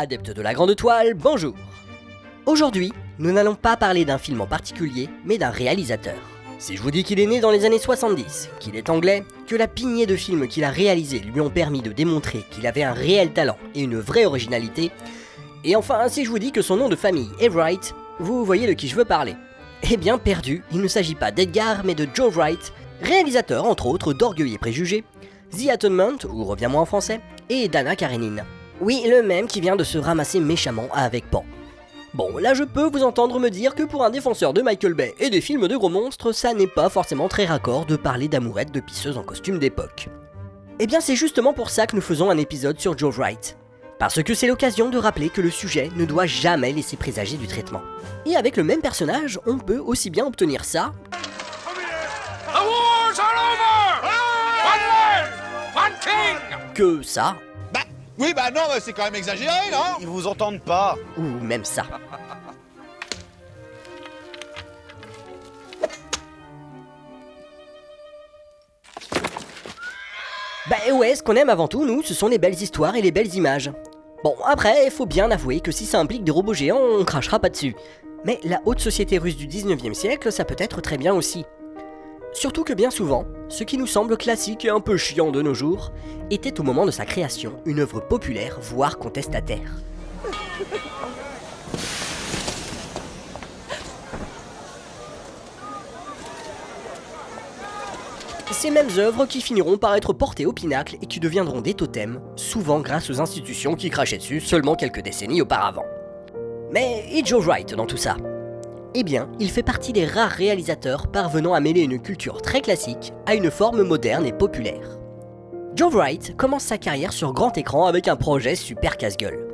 adeptes de la grande toile, bonjour. Aujourd'hui, nous n'allons pas parler d'un film en particulier, mais d'un réalisateur. Si je vous dis qu'il est né dans les années 70, qu'il est anglais, que la pignée de films qu'il a réalisés lui ont permis de démontrer qu'il avait un réel talent et une vraie originalité, et enfin si je vous dis que son nom de famille est Wright, vous voyez de qui je veux parler. Eh bien perdu, il ne s'agit pas d'Edgar mais de Joe Wright, réalisateur entre autres d'Orgueil et Préjugés, The Atonement, ou Reviens-moi en français, et d'Anna Karenine. Oui, le même qui vient de se ramasser méchamment avec Pan. Bon, là je peux vous entendre me dire que pour un défenseur de Michael Bay et des films de gros monstres, ça n'est pas forcément très raccord de parler d'amourettes de pisseuses en costume d'époque. Eh bien c'est justement pour ça que nous faisons un épisode sur Joe Wright. Parce que c'est l'occasion de rappeler que le sujet ne doit jamais laisser présager du traitement. Et avec le même personnage, on peut aussi bien obtenir ça... que ça... Oui, non, c'est quand même exagéré, non? Ils vous entendent pas. Ou même ça. Ouais, ce qu'on aime avant tout, nous, ce sont les belles histoires et les belles images. Bon, après, il faut bien avouer que si ça implique des robots géants, on crachera pas dessus. Mais la haute société russe du 19e siècle, ça peut être très bien aussi. Surtout que bien souvent, ce qui nous semble classique et un peu chiant de nos jours, était au moment de sa création une œuvre populaire, voire contestataire. Ces mêmes œuvres qui finiront par être portées au pinacle et qui deviendront des totems, souvent grâce aux institutions qui crachaient dessus seulement quelques décennies auparavant. Mais et Joe Wright dans tout ça ? Eh bien, il fait partie des rares réalisateurs parvenant à mêler une culture très classique à une forme moderne et populaire. Joe Wright commence sa carrière sur grand écran avec un projet super casse-gueule.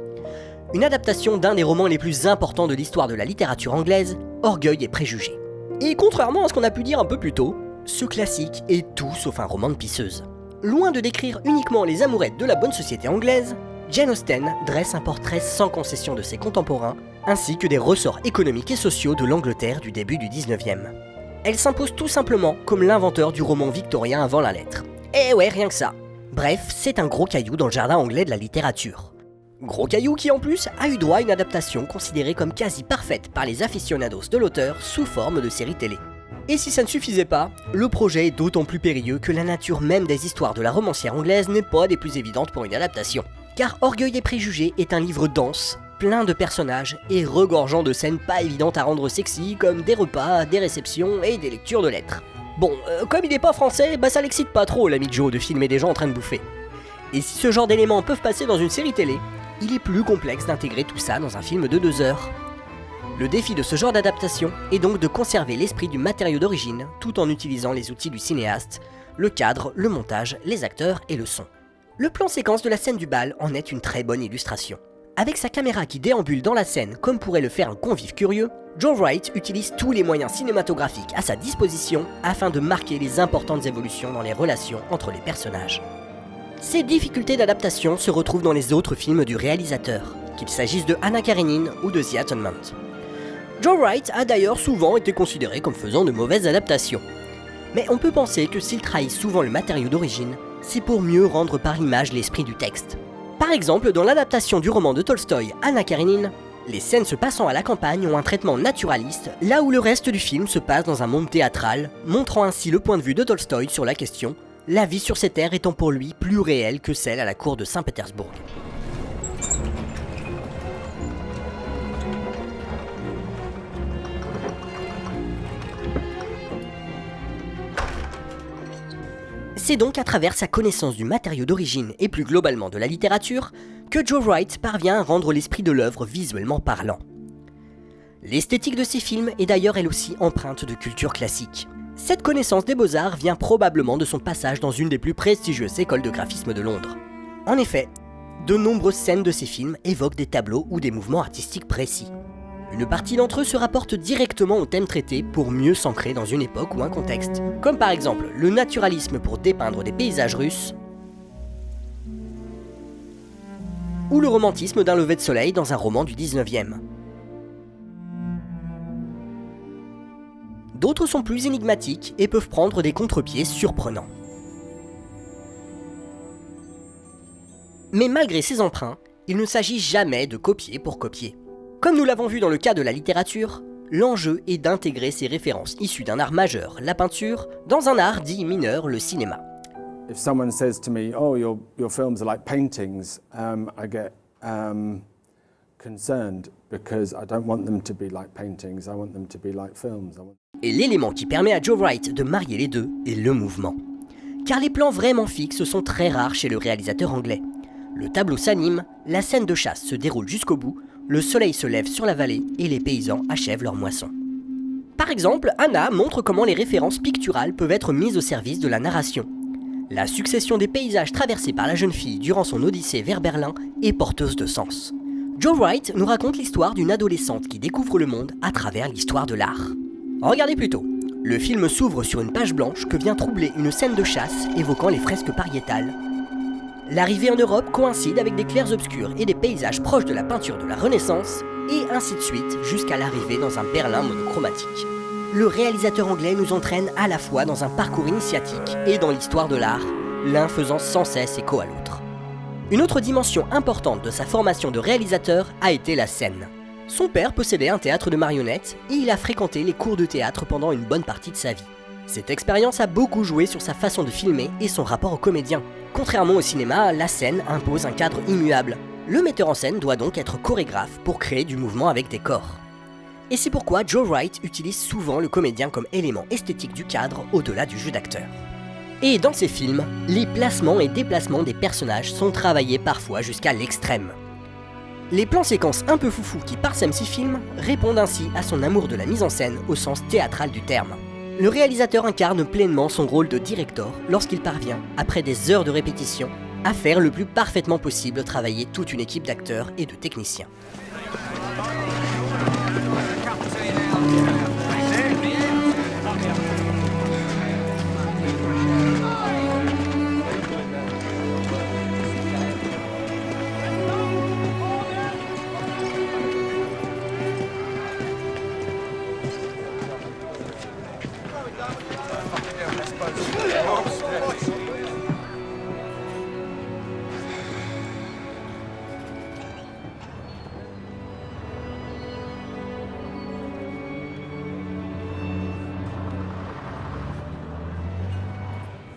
Une adaptation d'un des romans les plus importants de l'histoire de la littérature anglaise, Orgueil et Préjugés. Et contrairement à ce qu'on a pu dire un peu plus tôt, ce classique est tout sauf un roman de pisseuse. Loin de décrire uniquement les amourettes de la bonne société anglaise, Jane Austen dresse un portrait sans concession de ses contemporains, ainsi que des ressorts économiques et sociaux de l'Angleterre du début du 19e. Elle s'impose tout simplement comme l'inventeur du roman victorien avant la lettre. Et ouais, rien que ça. Bref, c'est un gros caillou dans le jardin anglais de la littérature. Gros caillou qui en plus a eu droit à une adaptation considérée comme quasi parfaite par les aficionados de l'auteur sous forme de série télé. Et si ça ne suffisait pas, le projet est d'autant plus périlleux que la nature même des histoires de la romancière anglaise n'est pas des plus évidentes pour une adaptation. Car Orgueil et Préjugés est un livre dense, plein de personnages et regorgeant de scènes pas évidentes à rendre sexy comme des repas, des réceptions et des lectures de lettres. Bon, comme il n'est pas français, ça l'excite pas trop l'ami Joe de filmer des gens en train de bouffer. Et si ce genre d'éléments peuvent passer dans une série télé, il est plus complexe d'intégrer tout ça dans un film de 2 heures. Le défi de ce genre d'adaptation est donc de conserver l'esprit du matériau d'origine tout en utilisant les outils du cinéaste, le cadre, le montage, les acteurs et le son. Le plan séquence de la scène du bal en est une très bonne illustration. Avec sa caméra qui déambule dans la scène comme pourrait le faire un convive curieux, Joe Wright utilise tous les moyens cinématographiques à sa disposition afin de marquer les importantes évolutions dans les relations entre les personnages. Ces difficultés d'adaptation se retrouvent dans les autres films du réalisateur, qu'il s'agisse de Anna Karenine ou de The Atonement. Joe Wright a d'ailleurs souvent été considéré comme faisant de mauvaises adaptations. Mais on peut penser que s'il trahit souvent le matériau d'origine, c'est pour mieux rendre par l'image l'esprit du texte. Par exemple, dans l'adaptation du roman de Tolstoï, Anna Karenine, les scènes se passant à la campagne ont un traitement naturaliste, là où le reste du film se passe dans un monde théâtral, montrant ainsi le point de vue de Tolstoï sur la question, la vie sur ces terres étant pour lui plus réelle que celle à la cour de Saint-Pétersbourg. C'est donc à travers sa connaissance du matériau d'origine et plus globalement de la littérature que Joe Wright parvient à rendre l'esprit de l'œuvre visuellement parlant. L'esthétique de ses films est d'ailleurs elle aussi empreinte de culture classique. Cette connaissance des beaux-arts vient probablement de son passage dans une des plus prestigieuses écoles de graphisme de Londres. En effet, de nombreuses scènes de ses films évoquent des tableaux ou des mouvements artistiques précis. Une partie d'entre eux se rapporte directement au thème traité pour mieux s'ancrer dans une époque ou un contexte, comme par exemple le naturalisme pour dépeindre des paysages russes, ou le romantisme d'un lever de soleil dans un roman du 19e. D'autres sont plus énigmatiques et peuvent prendre des contre-pieds surprenants. Mais malgré ces emprunts, il ne s'agit jamais de copier pour copier. Comme nous l'avons vu dans le cas de la littérature, l'enjeu est d'intégrer ces références issues d'un art majeur, la peinture, dans un art dit mineur, le cinéma. If someone says to me, "Oh, your films are like paintings," I get concerned because I don't want them to be like paintings. I want them to be like films. Et l'élément qui permet à Joe Wright de marier les deux est le mouvement. Car les plans vraiment fixes sont très rares chez le réalisateur anglais. Le tableau s'anime, la scène de chasse se déroule jusqu'au bout, le soleil se lève sur la vallée et les paysans achèvent leur moisson. Par exemple, Anna montre comment les références picturales peuvent être mises au service de la narration. La succession des paysages traversés par la jeune fille durant son odyssée vers Berlin est porteuse de sens. Joe Wright nous raconte l'histoire d'une adolescente qui découvre le monde à travers l'histoire de l'art. Regardez plutôt. Le film s'ouvre sur une page blanche que vient troubler une scène de chasse évoquant les fresques pariétales. L'arrivée en Europe coïncide avec des clairs-obscurs et des paysages proches de la peinture de la Renaissance, et ainsi de suite jusqu'à l'arrivée dans un Berlin monochromatique. Le réalisateur anglais nous entraîne à la fois dans un parcours initiatique et dans l'histoire de l'art, l'un faisant sans cesse écho à l'autre. Une autre dimension importante de sa formation de réalisateur a été la scène. Son père possédait un théâtre de marionnettes et il a fréquenté les cours de théâtre pendant une bonne partie de sa vie. Cette expérience a beaucoup joué sur sa façon de filmer et son rapport au comédien. Contrairement au cinéma, la scène impose un cadre immuable. Le metteur en scène doit donc être chorégraphe pour créer du mouvement avec des corps. Et c'est pourquoi Joe Wright utilise souvent le comédien comme élément esthétique du cadre au-delà du jeu d'acteur. Et dans ses films, les placements et déplacements des personnages sont travaillés parfois jusqu'à l'extrême. Les plans séquences un peu foufou qui parsèment ses films répondent ainsi à son amour de la mise en scène au sens théâtral du terme. Le réalisateur incarne pleinement son rôle de director lorsqu'il parvient, après des heures de répétition, à faire le plus parfaitement possible travailler toute une équipe d'acteurs et de techniciens.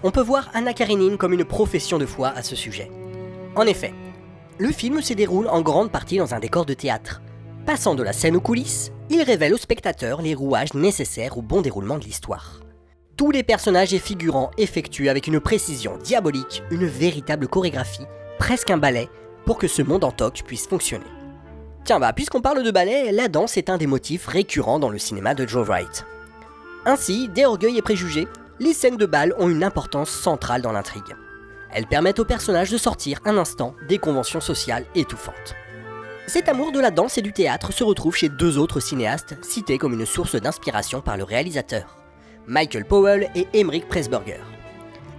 On peut voir Anna Karenine comme une profession de foi à ce sujet. En effet, le film se déroule en grande partie dans un décor de théâtre. Passant de la scène aux coulisses, il révèle au spectateur les rouages nécessaires au bon déroulement de l'histoire. Tous les personnages et figurants effectuent avec une précision diabolique une véritable chorégraphie, presque un ballet, pour que ce monde en toc puisse fonctionner. Tiens puisqu'on parle de ballet, la danse est un des motifs récurrents dans le cinéma de Joe Wright. Ainsi, dès Orgueil et Préjugés, les scènes de bal ont une importance centrale dans l'intrigue. Elles permettent aux personnages de sortir un instant des conventions sociales étouffantes. Cet amour de la danse et du théâtre se retrouve chez deux autres cinéastes cités comme une source d'inspiration par le réalisateur, Michael Powell et Emmerich Pressburger.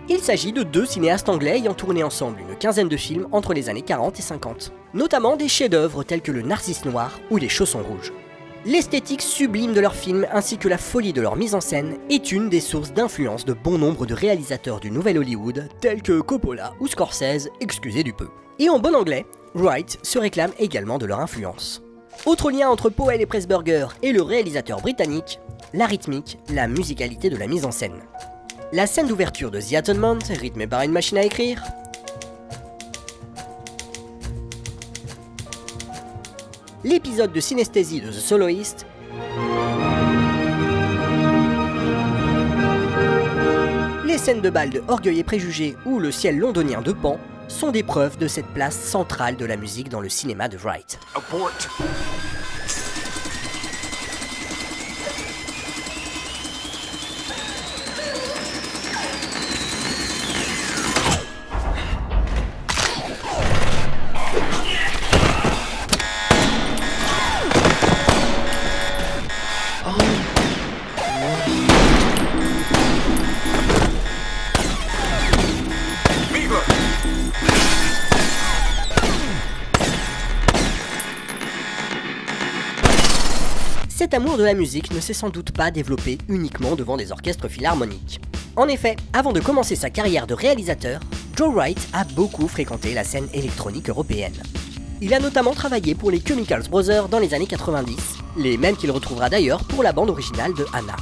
Il s'agit de deux cinéastes anglais ayant tourné ensemble une quinzaine de films entre les années 40 et 50, notamment des chefs-d'œuvre tels que Le Narcisse Noir ou Les Chaussons Rouges. L'esthétique sublime de leurs films ainsi que la folie de leur mise en scène est une des sources d'influence de bon nombre de réalisateurs du Nouvel Hollywood tels que Coppola ou Scorsese, excusez du peu. Et en bon anglais, Wright se réclame également de leur influence. Autre lien entre Powell et Pressburger et le réalisateur britannique, la rythmique, la musicalité de la mise en scène. La scène d'ouverture de The Atonement, rythmée par une machine à écrire, l'épisode de synesthésie de The Soloist, les scènes de bal de Orgueil et Préjugés ou Le ciel londonien de Pan sont des preuves de cette place centrale de la musique dans le cinéma de Wright. Abort. Cet amour de la musique ne s'est sans doute pas développé uniquement devant des orchestres philharmoniques. En effet, avant de commencer sa carrière de réalisateur, Joe Wright a beaucoup fréquenté la scène électronique européenne. Il a notamment travaillé pour les Chemical Brothers dans les années 90, les mêmes qu'il retrouvera d'ailleurs pour la bande originale de Anna.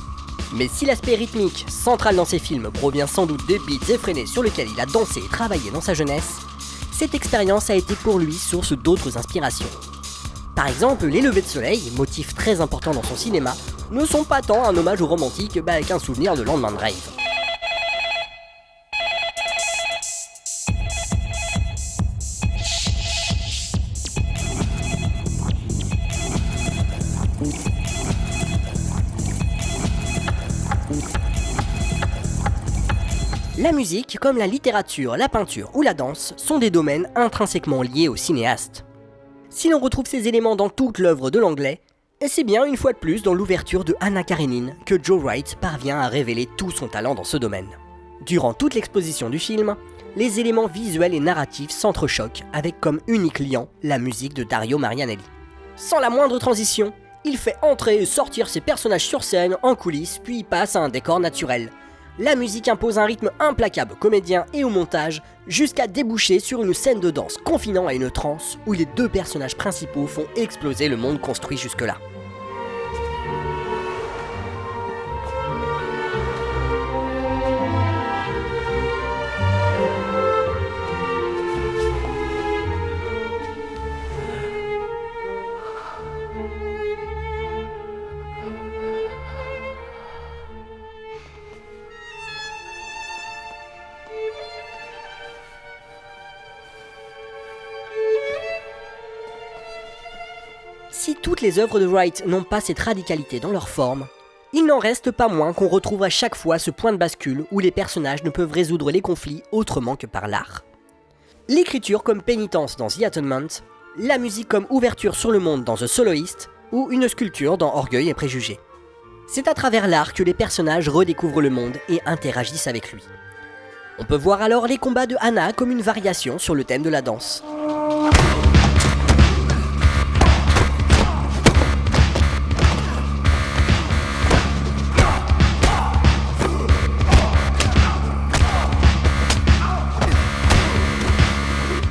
Mais si l'aspect rythmique, central dans ses films, provient sans doute des beats effrénés sur lesquels il a dansé et travaillé dans sa jeunesse, cette expérience a été pour lui source d'autres inspirations. Par exemple, les levées de soleil, motif très important dans son cinéma, ne sont pas tant un hommage au romantique qu'un souvenir de lendemain de rave. La musique, comme la littérature, la peinture ou la danse, sont des domaines intrinsèquement liés au cinéaste. Si l'on retrouve ces éléments dans toute l'œuvre de l'anglais, c'est bien une fois de plus dans l'ouverture de Anna Karenine que Joe Wright parvient à révéler tout son talent dans ce domaine. Durant toute l'exposition du film, les éléments visuels et narratifs s'entrechoquent avec comme unique liant la musique de Dario Marianelli. Sans la moindre transition, il fait entrer et sortir ses personnages sur scène, en coulisses, puis il passe à un décor naturel. La musique impose un rythme implacable aux comédiens et au montage, jusqu'à déboucher sur une scène de danse confinant à une transe où les deux personnages principaux font exploser le monde construit jusque-là. Si toutes les œuvres de Wright n'ont pas cette radicalité dans leur forme, il n'en reste pas moins qu'on retrouve à chaque fois ce point de bascule où les personnages ne peuvent résoudre les conflits autrement que par l'art. L'écriture comme pénitence dans The Atonement, la musique comme ouverture sur le monde dans The Soloist, ou une sculpture dans Orgueil et Préjugés. C'est à travers l'art que les personnages redécouvrent le monde et interagissent avec lui. On peut voir alors les combats de Anna comme une variation sur le thème de la danse.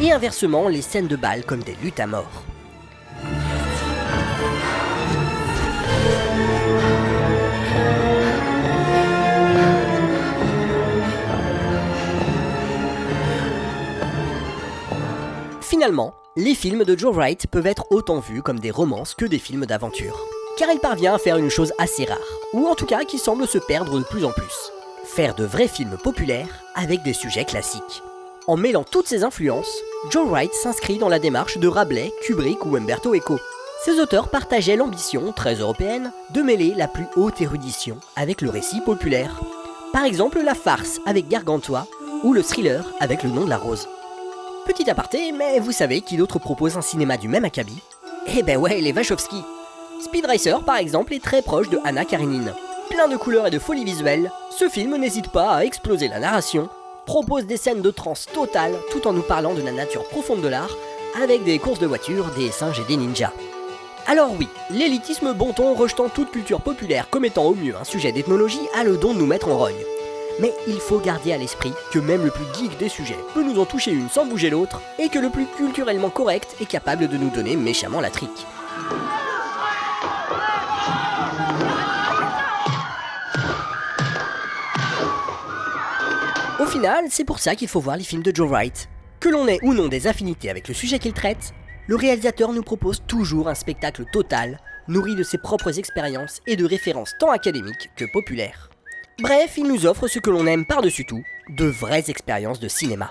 Et inversement, les scènes de bal comme des luttes à mort. Finalement, les films de Joe Wright peuvent être autant vus comme des romances que des films d'aventure. Car il parvient à faire une chose assez rare, ou en tout cas qui semble se perdre de plus en plus. Faire de vrais films populaires avec des sujets classiques. En mêlant toutes ces influences, Joe Wright s'inscrit dans la démarche de Rabelais, Kubrick ou Umberto Eco. Ces auteurs partageaient l'ambition, très européenne, de mêler la plus haute érudition avec le récit populaire. Par exemple la farce avec Gargantua ou le thriller avec Le nom de la rose. Petit aparté, mais vous savez qui d'autre propose un cinéma du même acabit ? Eh ben ouais, les Wachowski. Speed Racer par exemple est très proche de Anna Karenine. Plein de couleurs et de folie visuelle, ce film n'hésite pas à exploser la narration, propose des scènes de transe totale tout en nous parlant de la nature profonde de l'art, avec des courses de voitures, des singes et des ninjas. Alors oui, l'élitisme bon ton rejetant toute culture populaire comme étant au mieux un sujet d'ethnologie a le don de nous mettre en rogne. Mais il faut garder à l'esprit que même le plus geek des sujets peut nous en toucher une sans bouger l'autre, et que le plus culturellement correct est capable de nous donner méchamment la trique. Au final, c'est pour ça qu'il faut voir les films de Joe Wright. Que l'on ait ou non des affinités avec le sujet qu'il traite, le réalisateur nous propose toujours un spectacle total, nourri de ses propres expériences et de références tant académiques que populaires. Bref, il nous offre ce que l'on aime par-dessus tout, de vraies expériences de cinéma.